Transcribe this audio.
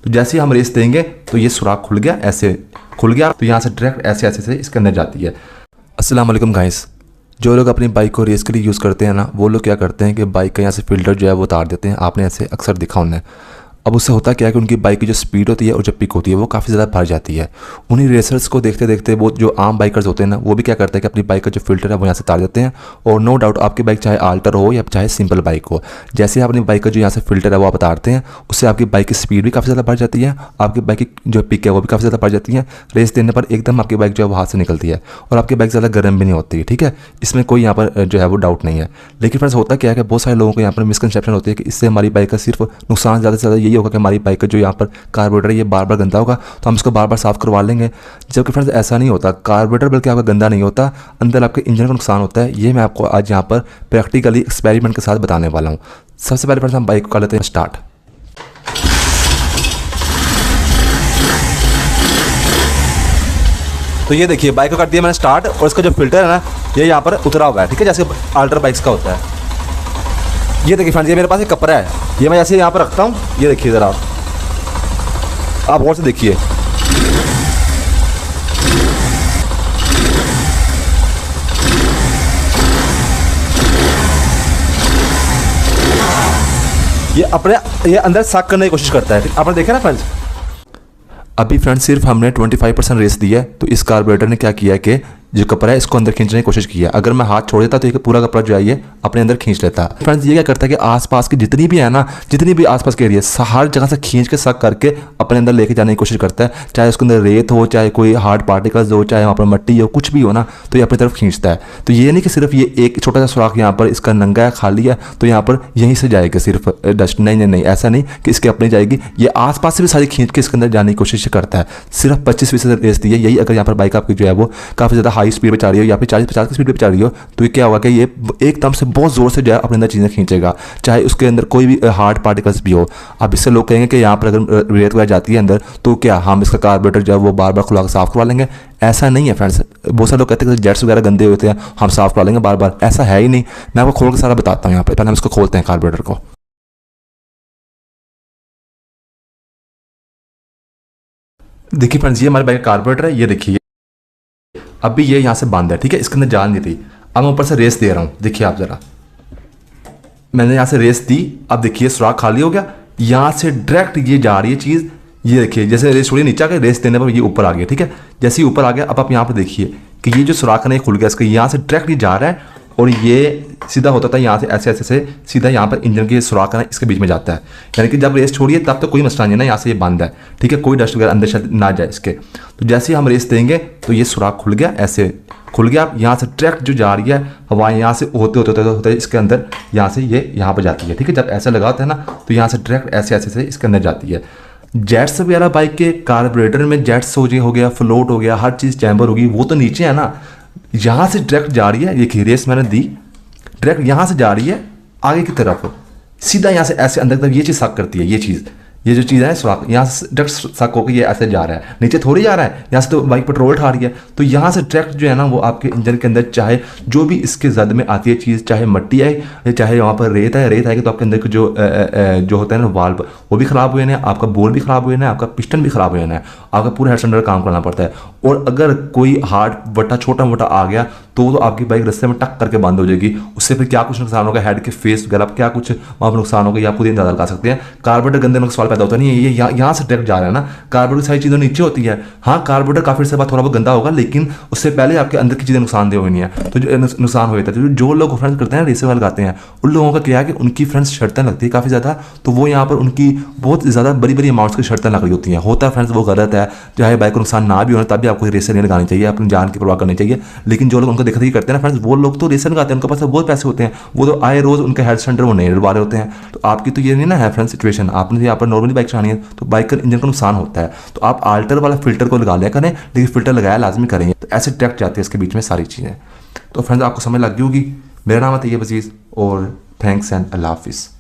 तो जैसे ही हम रेस देंगे तो ये सुराख खुल गया, ऐसे खुल गया, तो यहाँ से डायरेक्ट ऐसे ऐसे से इसके अंदर जाती है। अस्सलाम वालेकुम गाइस। जो लोग अपनी बाइक को रेस के लिए यूज़ करते हैं ना, वो लोग क्या करते हैं कि बाइक का यहाँ से फ़िल्टर जो है वो उतार देते हैं। आपने ऐसे अक्सर देखा उन्हें। अब उससे होता क्या है कि उनकी बाइक की जो स्पीड होती है और जो पिक होती है वो काफ़ी ज़्यादा बढ़ जाती है। उन्हीं रेसर्स को देखते देखते वो जो आम बाइकर्स होते हैं ना, वो भी क्या करते हैं कि अपनी बाइक का जो फ़िल्टर है वो यहाँ से उतार देते हैं। और नो डाउट आपकी बाइक चाहे आल्टर हो या चाहे सिंपल बाइक हो, जैसे आप अपनी बाइक का जो यहाँ से फ़िल्टर है वो आप उतारते हैं, उससे आपकी बाइक की स्पीड भी काफ़ी ज़्यादा बढ़ जाती है, आपकी बाइक की जो पिक है वो भी काफ़ी ज़्यादा बढ़ जाती है। रेस देने पर एकदम आपकी बाइक जो है वो हाथ से निकलती है और आपकी बाइक ज़्यादा गर्म भी नहीं होती है। ठीक है, इसमें कोई यहाँ पर जो है वो डाउट नहीं है। लेकिन फ्रेंड्स होता क्या है कि बहुत सारे लोगों को यहाँ पर मिसकंसेप्शन होती है कि इससे हमारी बाइक का सिर्फ नुकसान ज़्यादा से ज़्यादा यही होगा कि हमारी बाइक का जो यहाँ पर कार्बोरेटर ये बार बार गंदा होगा तो हम इसको बार बार साफ़ करवा लेंगे। जबकि फ्रेंड्स ऐसा नहीं होता। कार्बोरेटर बल्कि आपका गंदा नहीं होता, अंदर आपके इंजन का नुकसान होता है। ये मैं आपको आज यहाँ पर प्रैक्टिकली एक्सपेरिमेंट के साथ बताने वाला हूँ। सबसे पहले फ्रेंड्स हम बाइक को कर लेते हैं स्टार्ट। तो ये देखिए बाइक को कर दिया मैंने स्टार्ट और इसका जो फिल्टर है ना ये यहाँ पर उतरा हुआ है। ठीक है, जैसे अल्ट्रा बाइक्स का होता है। ये देखिए फ्रेंड्स, ये मेरे पास एक कपड़ा है, ये मैं जैसे यहाँ पर रखता हूँ, ये देखिए ज़रा आप गौर से देखिए। ये अंदर सक करने की कोशिश करता है। आपने देखा ना फ्रेंड्स, अभी फ्रेंड्स सिर्फ हमने 25% रेस दी है, तो इस कार्बोरेटर ने क्या किया है कि जो कपड़ा है इसको अंदर खींचने की कोशिश की है। अगर मैं हाथ छोड़ देता तो ये पूरा कपड़ा जो है ये अपने अंदर खींच लेता है। फ्रेंड्स ये क्या करता है कि आसपास की जितनी भी है ना, जितनी भी आसपास के एरिया हर जगह से खींच के सक करके अपने अंदर लेके जाने की कोशिश करता है। चाहे उसके अंदर रेत हो, चाहे कोई हार्ड पार्टिकल्स हो, चाहे वहाँ पर मिट्टी हो, कुछ भी हो ना, तो ये अपनी तरफ खींचता है। तो ये नहीं कि सिर्फ ये एक छोटा सा सुराख यहाँ पर इसका नंगा है, खाली है, तो यहाँ पर यहीं से जाएगी सिर्फ डस्ट। नहीं, ऐसा नहीं कि इसके अपने जाएगी, ये आसपास से भी सारी खींच के इसके अंदर जाने की कोशिश करता है। सिर्फ 25% रेस दी है। यही अगर यहाँ पर बाइक आपकी जो है वो काफ़ी ज़्यादा हाई स्पीड पर चल रही हो या फिर 40-50 की स्पीड पे चल रही हो, तो ये क्या होगा कि ये एकदम से बहुत ज़ोर से जो है अपने अंदर चीज़ें खींचेगा, चाहे उसके अंदर कोई भी हार्ड पार्टिकल्स भी हो। अब इससे लोग कहेंगे कि यहाँ पर अगर रेत वगैरह जाती है अंदर तो क्या हम इसका कार्बोरेटर जो है वो बार बार खुला कर साफ़ करवा लेंगे? ऐसा नहीं है फ्रेंड्स। बहुत सारे लोग कहते हैं कि जेट्स वगैरह गंदे होते हैं, हम साफ़ करवा लेंगे बार बार। ऐसा है ही नहीं। मैं आपको खोल के सारा बताता हूँ। यहाँ पर पहले हम इसको खोलते हैं कार्बोरेटर को। देखिए फ्रेंड्स, ये हमारे बाइक का कार्बोरेटर है। ये देखिए अभी ये यहाँ से बंद है। ठीक है, इसके अंदर जान नहीं थी। अब मैं ऊपर से रेस दे रहा हूँ, देखिए आप ज़रा। मैंने यहाँ से रेस दी, अब देखिए सुराख खाली हो गया। यहाँ से डायरेक्ट ये जा रही है चीज़। ये देखिए जैसे रेस छोड़ी नीचे आ गया, रेस देने पर ये ऊपर आ गया। ठीक है, जैसे ही ऊपर आ गया अब आप यहाँ पर देखिए कि ये जो सुराख है ना खुल गया इसका। यहाँ से डायरेक्ट ये जा रहा है और ये सीधा होता था यहाँ से ऐसे ऐसे से सीधा यहाँ पर इंजन के सुराख है ना इसके बीच में जाता है। यानी कि जब रेस छोड़िए तब तो कोई मसला नहीं है ना, यहाँ से ये बंद है। ठीक है, कोई डस्ट वगैरह अंदर शायद ना जाए इसके। तो जैसे ही हम रेस देंगे तो ये सुराख खुल गया, ऐसे खुल गया। यहाँ से डायरेक्ट जो जा रही है हवा यहाँ से होते होते इसके अंदर यहाँ से ये यहाँ पर जाती है। ठीक है, जब ऐसा लगाते हैं ना तो यहाँ से डायरेक्ट ऐसे ऐसे से इसके अंदर जाती है। जेट्स वगैरह बाइक के कार्बोरेटर में जेट्स हो गया, फ्लोट हो गया, हर चीज़ चैम्बर होगी, वो तो नीचे है ना। यहाँ से डायरेक्ट जा रही है, ये रेस मैंने दी, डायरेक्ट यहाँ से जा रही है आगे की तरफ, सीधा यहाँ से ऐसे अंदर तक ये चीज़ सक करती है। ये चीज़, ये जो चीज़ है सुराख, यहाँ से डायरेक्ट सक होकर ये ऐसे जा रहा है, नीचे थोड़ी जा रहा है। यहाँ से तो बाइक पेट्रोल उठा रही है, तो यहाँ से डायरेक्ट जो है ना वो आपके इंजन के अंदर, चाहे जो भी इसके जद में आती है चीज़, चाहे मिट्टी है चाहे वहाँ पर रेत है, रेत आएगी तो आपके अंदर के जो होता है ना वाल्व, वो भी ख़राब हुए हैं, आपका बोल भी ख़राब हुए हैं, आपका पिस्टन भी ख़राब हुए हैं, आपका पूरा हेड सेंटर काम करना पड़ता है। और अगर कोई हार्ड बट्टा छोटा मोटा आ गया तो आपकी बाइक रास्ते में टक करके बंद हो जाएगी। उससे फिर क्या कुछ नुकसान होगा, हेड के फेस वगैरह क्या कुछ वहाँ पर नुकसान होगा, या आप खुद ही अंदाजा लगा सकते हैं। कार्बोरेटर गंदे में सवाल पैदा होता नहीं है, ये यहाँ से डायरेक्ट जा रहा है ना। कार्बोरेटर सारी चीज़ें नीचे होती है। हाँ, कार्बोरेटर काफ़ी से बाद थोड़ा बहुत गंदा होगा, लेकिन उससे पहले आपके अंदर की चीज़ें नुकसानदेह हुई नहीं है, तो जो नुकसान हो जाता है। तो जो लोग फ्रेंड्स करते हैं रेस वाले लगाते हैं, उन लोगों का क्या है कि उनकी फ्रेंड्स शर्तें लगती है काफ़ी ज़्यादा, तो वो यहाँ पर उनकी बहुत ज़्यादा बड़ी बड़ी अमाउंट्स की शर्तें लग रही होती हैं। होता है फ्रेंड्स वो गलत है, चाहे बाइक को नुकसान ना भी होना तब भी आपको रेसर नहीं लगानी चाहिए, अपनी जान की परवाह करनी चाहिए। लेकिन जो लोग उनको देखते ही करते हैं ना फ्रेंड्स, वो लोग तो रेसर लगाते हैं, उनके पास बहुत पैसे होते हैं, वो तो आए रोज़ उनके हेड सेंटर वो नहीं डलवा रहे होते हैं। तो आपकी तो ये नहीं ना है फ्रेंड्स सिचुएशन, आपने यहाँ पर नॉर्मली बाइक चलानी है तो बाइक का इंजन का नुकसान होता है, तो आप आल्टर वाला फिल्टर को लगा लिया करें, लेकिन फिल्टर लगाया लाजमी करेंगे, तो ऐसे डायरेक्ट जाती है इसके बीच में सारी चीज़ें। तो फ्रेंड्स आपको समझ लग गई होगी। मेरा नाम है तैयब अजीज़ और थैंक्स एंड अल्लाह हाफिज़।